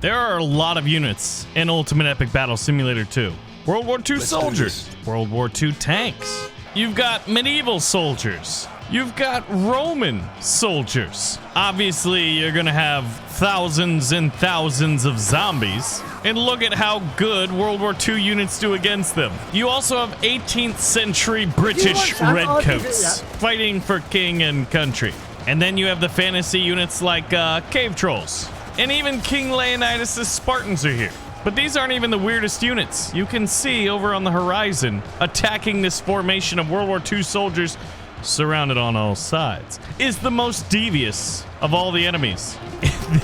There are a lot of units in Ultimate Epic Battle Simulator 2. World War II soldiers, World War II tanks. You've got medieval soldiers. You've got Roman soldiers. Obviously, you're gonna have thousands and thousands of zombies. And look at how good World War II units do against them. You also have 18th century British redcoats fighting for king and country. And then you have the fantasy units like cave trolls. And even King Leonidas' Spartans are here. But these aren't even the weirdest units. You can see over on the horizon, attacking this formation of World War II soldiers surrounded on all sides, is the most devious of all the enemies.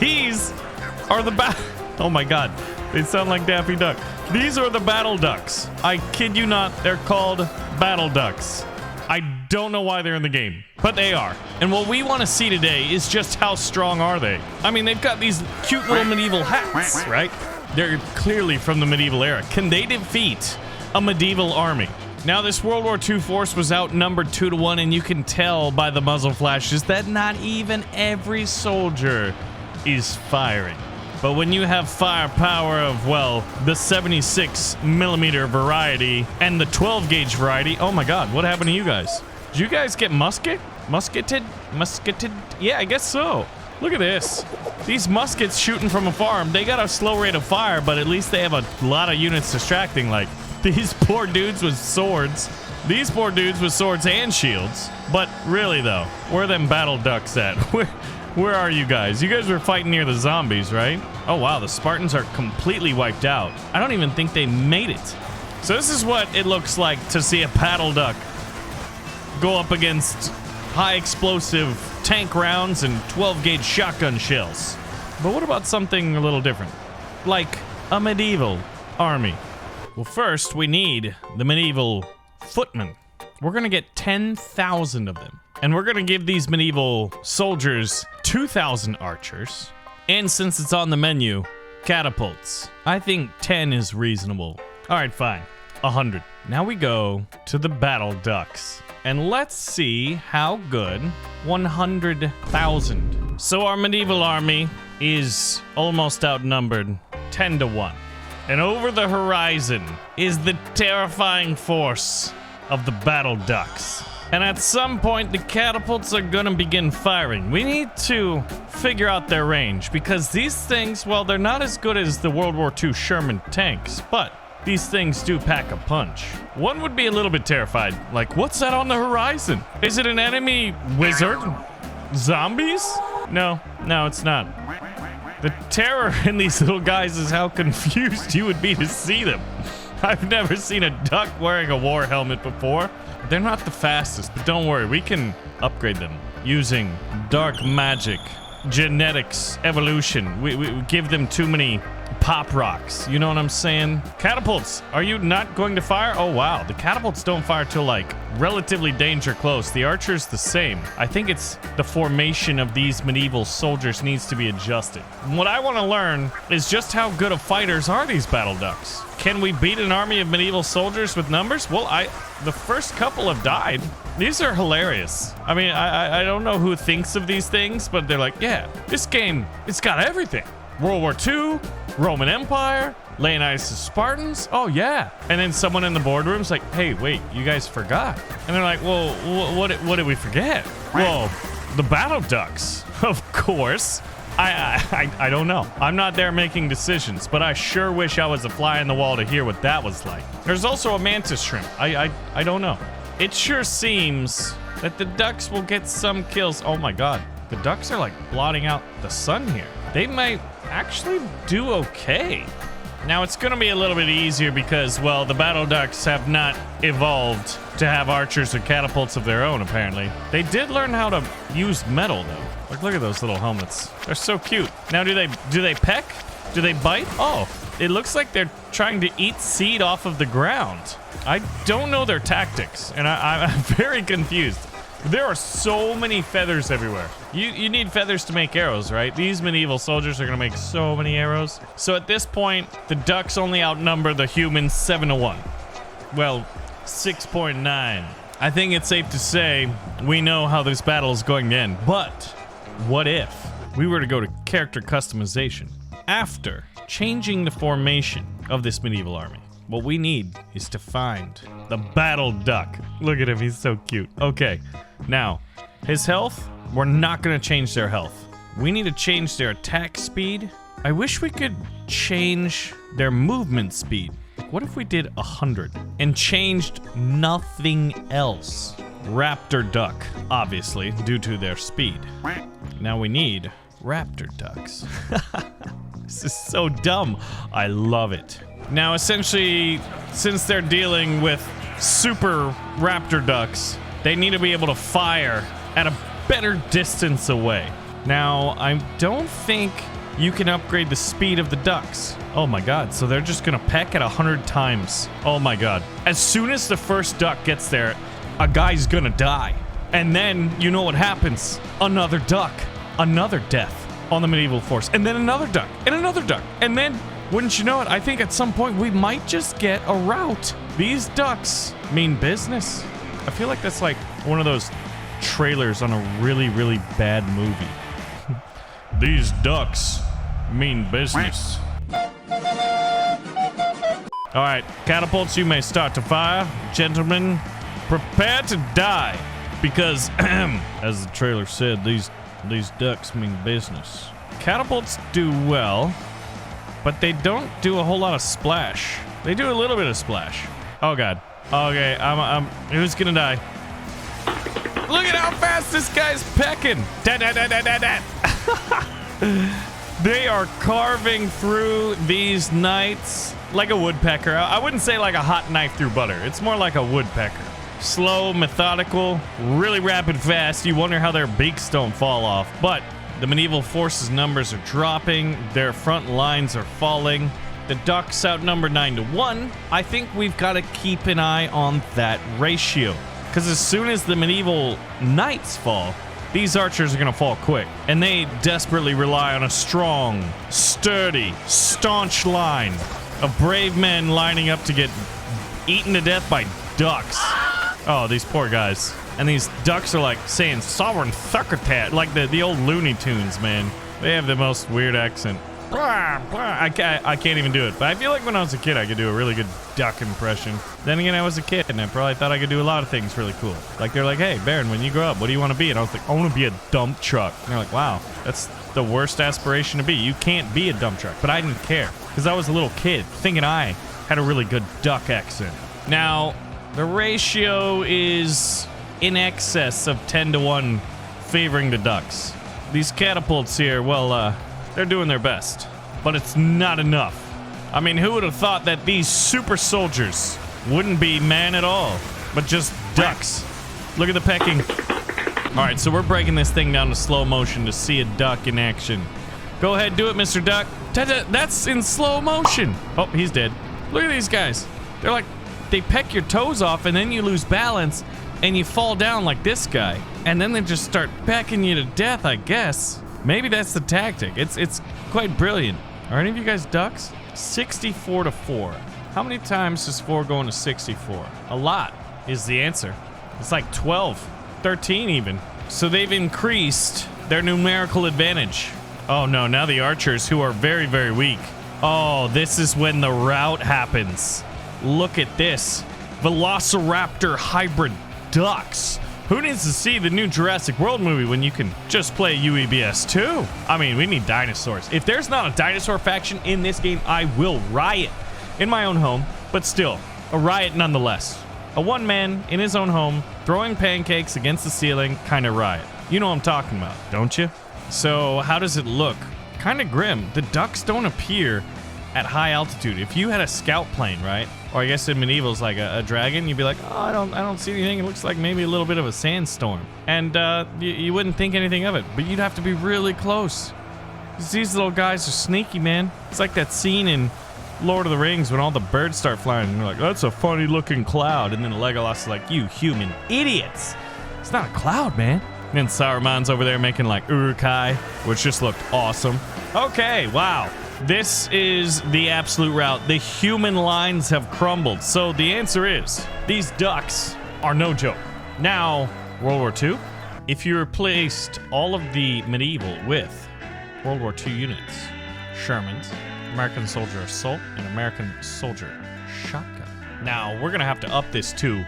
These are the oh my god, they sound like Daffy Duck. These are the battle ducks. I kid you not, they're called battle ducks. I don't know why they're in the game, but they are. And what we want to see today is just how strong are they. I mean, they've got these cute little medieval hats, right? They're clearly from the medieval era. Can they defeat a medieval army? Now, this World War II force was outnumbered 2-1, and you can tell by the muzzle flashes that not even every soldier is firing. But when you have firepower of, well, the 76mm variety and the 12-gauge variety, oh my god, what happened to you guys? Did you guys get musketed? Yeah, I guess so. Look at this. These muskets shooting from afar, they got a slow rate of fire, but at least they have a lot of units distracting, like these poor dudes with swords. These poor dudes with swords and shields. But really, though, where are them battle ducks at? Where are you guys? You guys were fighting near the zombies, right? Oh, wow, the Spartans are completely wiped out. I don't even think they made it. So this is what it looks like to see a battle duck go up against high explosive tank rounds and 12-gauge shotgun shells. But what about something a little different? Like a medieval army. Well, first, we need the medieval footmen. We're gonna get 10,000 of them. And we're gonna give these medieval soldiers 2,000 archers. And since it's on the menu, catapults. I think 10 is reasonable. All right, fine. 100. Now we go to the battle ducks. And let's see how good 100,000. So our medieval army is almost outnumbered 10-1. And over the horizon is the terrifying force of the battle ducks. And at some point, the catapults are gonna begin firing. We need to figure out their range, because these things, well, they're not as good as the World War II Sherman tanks, but these things do pack a punch. One would be a little bit terrified. Like, what's that on the horizon? Is it an enemy wizard? Zombies? No, it's not. The terror in these little guys is how confused you would be to see them. I've never seen a duck wearing a war helmet before. They're not the fastest, but don't worry, we can upgrade them using dark magic, genetics, evolution. We give them too many pop rocks, you know what I'm saying? Catapults, are you not going to fire? Oh wow, the catapults don't fire till like relatively danger close. The archers the same. I think it's the formation of these medieval soldiers needs to be adjusted. What I want to learn is just how good of fighters are these battle ducks. Can we beat an army of medieval soldiers with numbers? Well, the first couple have died. These are hilarious. I mean, I don't know who thinks of these things, but they're like, yeah, this game, it's got everything. World War II, Roman Empire, Leonidas' Spartans. Oh, yeah. And then someone in the boardroom's like, hey, wait, you guys forgot. And they're like, well, what did we forget? Well, the battle ducks, of course. I don't know. I'm not there making decisions, but I sure wish I was a fly on the wall to hear what that was like. There's also a mantis shrimp. I don't know. It sure seems that the ducks will get some kills. Oh my god. The ducks are like blotting out the sun here. They might actually do okay. Now it's gonna be a little bit easier because, well, the battle ducks have not evolved to have archers or catapults of their own, apparently. They did learn how to use metal, though. Like, look at those little helmets. They're so cute. Now, do they peck? Do they bite? Oh, it looks like they're trying to eat seed off of the ground. I don't know their tactics, and I'm very confused. There are so many feathers everywhere. You need feathers to make arrows, right? These medieval soldiers are gonna make so many arrows. So at this point, the ducks only outnumber the humans 7-1. Well, 6.9. I think it's safe to say we know how this battle is going to end. But what if we were to go to character customization? after changing the formation of this medieval army, what we need is to find the battle duck. Look at him, he's so cute. Okay, now, his health, we're not gonna change their health. We need to change their attack speed. I wish we could change their movement speed. What if we did 100 and changed nothing else? Raptor duck, obviously, due to their speed. Now we need raptor ducks. This is so dumb. I love it. Now, essentially, since they're dealing with super raptor ducks, they need to be able to fire at a better distance away. Now, I don't think you can upgrade the speed of the ducks. Oh my god, so they're just gonna peck at 100 times. Oh my god. As soon as the first duck gets there, a guy's gonna die. And then, you know what happens? Another duck. Another death on the medieval force. And then another duck. And another duck. And then, wouldn't you know it, I think at some point we might just get a rout. These ducks mean business. I feel like that's like one of those trailers on a really, really bad movie. These ducks mean business. Alright, catapults, you may start to fire. Gentlemen, prepare to die. Because, as the trailer said, these ducks mean business. Catapults do well, but they don't do a whole lot of splash. They do a little bit of splash. Oh god. Okay, who's gonna die? Look at how fast this guy's pecking. They are carving through these knights like a woodpecker. I wouldn't say like a hot knife through butter. It's more like a woodpecker. Slow, methodical, really rapid, fast. You wonder how their beaks don't fall off. But the medieval forces' numbers are dropping. Their front lines are falling. The ducks outnumber 9-1. I think we've got to keep an eye on that ratio. Because as soon as the medieval knights fall, these archers are going to fall quick. And they desperately rely on a strong, sturdy, staunch line of brave men lining up to get eaten to death by ducks. Oh, these poor guys. And these ducks are like saying sovereign thuckertat, like the old Looney Tunes, man. They have the most weird accent. I can't even do it. But I feel like when I was a kid, I could do a really good duck impression. Then again, I was a kid, and I probably thought I could do a lot of things really cool. Like, they're like, hey, Baron, when you grow up, what do you want to be? And I was like, I want to be a dump truck. And they're like, wow, that's the worst aspiration to be. You can't be a dump truck. But I didn't care, because I was a little kid, thinking I had a really good duck accent. Now, the ratio is in excess of 10-1 favoring the ducks. These catapults here, well, they're doing their best, but it's not enough. I mean, who would have thought that these super soldiers wouldn't be man at all, but just ducks? Look at the pecking. All right, so we're breaking this thing down to slow motion to see a duck in action. Go ahead, do it, Mr. Duck. That's in slow motion. Oh, he's dead. Look at these guys. They're like, they peck your toes off and then you lose balance and you fall down like this guy. And then they just start pecking you to death, I guess. Maybe that's the tactic. It's quite brilliant. Are any of you guys ducks? 64-4. How many times does 4 go into 64? A lot is the answer. It's like 12, 13 even. So they've increased their numerical advantage. Oh no, now the archers, who are very, very weak. Oh, this is when the rout happens. Look at this. Velociraptor hybrid ducks. Who needs to see the new Jurassic World movie when you can just play UEBS 2? I mean, we need dinosaurs. If there's not a dinosaur faction in this game, I will riot. In my own home, but still, a riot nonetheless. A one man in his own home, throwing pancakes against the ceiling, kind of riot. You know what I'm talking about, don't you? So, how does it look? Kind of grim. The ducks don't appear at high altitude. If you had a scout plane, right? Or I guess in medieval's like a dragon, you'd be like, oh, I don't see anything. It looks like maybe a little bit of a sandstorm. And you wouldn't think anything of it, but you'd have to be really close. These little guys are sneaky, man. It's like that scene in Lord of the Rings when all the birds start flying and you're like, that's a funny looking cloud. And then Legolas is like, you human idiots. It's not a cloud, man. And then Saruman's over there making like Uruk-hai, which just looked awesome. Okay, wow. This is the absolute rout. The human lines have crumbled. So the answer is, these ducks are no joke. Now, World War II. If you replaced all of the medieval with World War II units, Shermans, American Soldier Assault, and American Soldier Shotgun. Now, we're going to have to up this to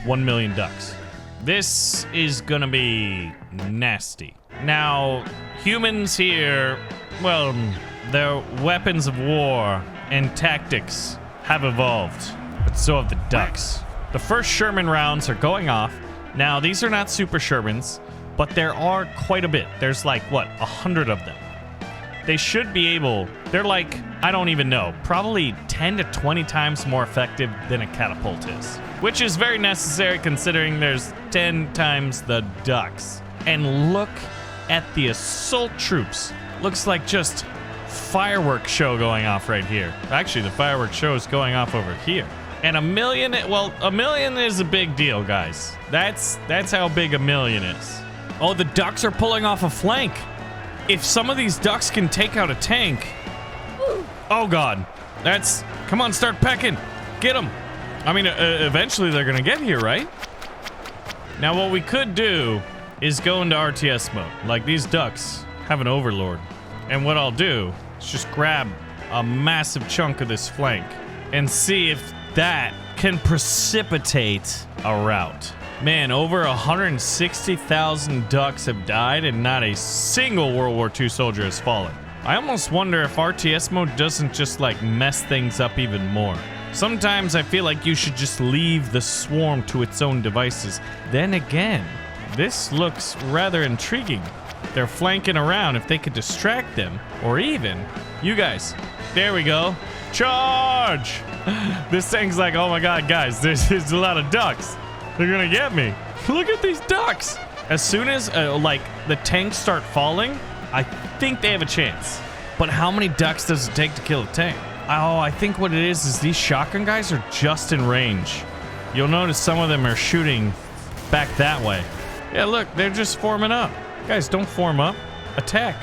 1 million ducks. This is going to be nasty. Now, humans here, well, their weapons of war and tactics have evolved, but so have the ducks. The first Sherman rounds are going off. Now, these are not super Shermans, but there are quite a bit. There's like, what, 100 of them. They should be able, they're like, I don't even know, probably 10 to 20 times more effective than a catapult is, which is very necessary considering there's 10 times the ducks. And look at the assault troops. Looks like just fireworks show going off right here. Actually, the fireworks show is going off over here. And a million, well, a million is a big deal, guys. That's how big a million is. Oh, the ducks are pulling off a flank. If some of these ducks can take out a tank, oh god, come on, start pecking, get them. I mean, eventually they're gonna get here, right? Now what we could do is go into RTS mode. Like, these ducks have an overlord, and what I'll do is just grab a massive chunk of this flank and see if that can precipitate a rout. Man, over 160,000 ducks have died and not a single World War II soldier has fallen. I almost wonder if RTS mode doesn't just like mess things up even more. Sometimes I feel like you should just leave the swarm to its own devices. Then again, this looks rather intriguing. They're flanking around. If they could distract them, or even, you guys, there we go. Charge! This thing's like, oh my god, guys, there's a lot of ducks. They're gonna get me. Look at these ducks. As soon as like the tanks start falling, I think they have a chance. But how many ducks does it take to kill a tank? Oh, I think what it is these shotgun guys are just in range. You'll notice some of them are shooting back that way. Yeah, look, they're just forming up. Guys, don't form up. Attack.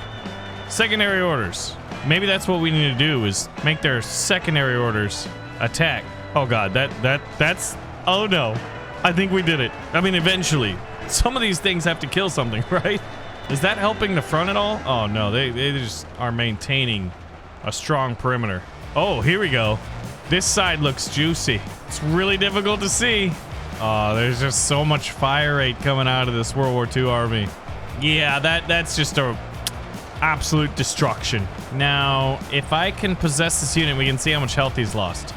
Secondary orders. Maybe that's what we need to do, is make their secondary orders attack. Oh god, that's oh no. I think we did it. I mean, eventually. Some of these things have to kill something, right? Is that helping the front at all? Oh no, they just are maintaining a strong perimeter. Oh, here we go. This side looks juicy. It's really difficult to see. Oh, there's just so much fire rate coming out of this World War II army. Yeah, that's just a absolute destruction. Now, if I can possess this unit, we can see how much health he's lost.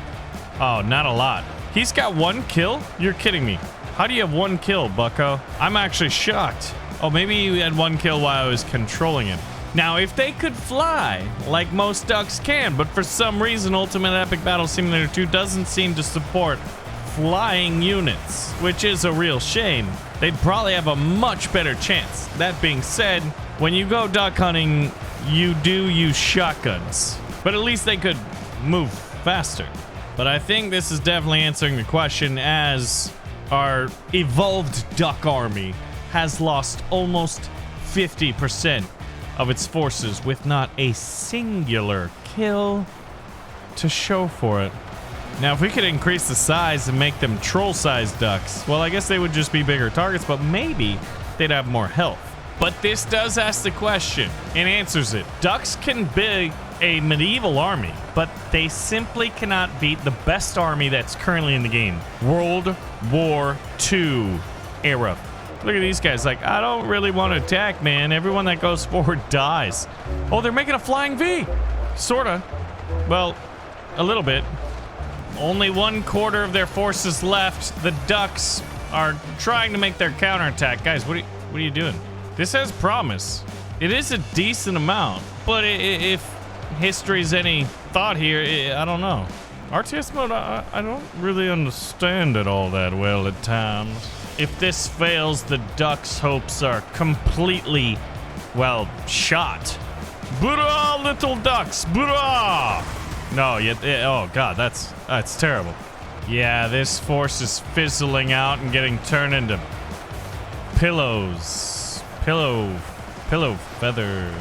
Oh, not a lot. He's got 1 kill? You're kidding me. How do you have 1 kill, bucko? I'm actually shocked. Oh, maybe he had 1 kill while I was controlling him. Now, if they could fly, like most ducks can, but for some reason, Ultimate Epic Battle Simulator 2 doesn't seem to support flying units, which is a real shame. They'd probably have a much better chance. That being said, when you go duck hunting, you do use shotguns, but at least they could move faster. But I think this is definitely answering the question, as our evolved duck army has lost almost 50% of its forces with not a singular kill to show for it. Now, if we could increase the size and make them troll-sized ducks, well, I guess they would just be bigger targets, but maybe they'd have more health. But this does ask the question and answers it. Ducks can be a medieval army, but they simply cannot beat the best army that's currently in the game. World War II era. Look at these guys, like, I don't really want to attack, man. Everyone that goes forward dies. Oh, they're making a flying V. Sorta. Well, a little bit. Only 1/4 of their forces left. The ducks are trying to make their counterattack. Guys, what are you doing? This has promise. It is a decent amount, but if history's any thought here, I don't know. RTS mode, I don't really understand it all that well at times. If this fails, the ducks' hopes are completely, well, shot. Bura, little ducks, bura! No, oh god, that's terrible. Yeah, this force is fizzling out and getting turned into pillows. Pillow feathers.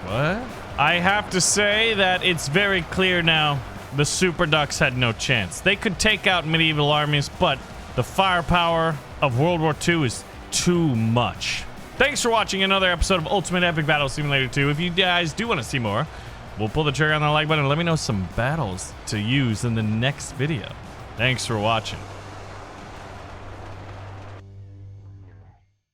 What? I have to say that it's very clear now the Super Ducks had no chance. They could take out medieval armies, but the firepower of World War II is too much. Thanks for watching another episode of Ultimate Epic Battle Simulator 2. If you guys do want to see more, we'll pull the trigger on the like button and let me know some battles to use in the next video. Thanks for watching.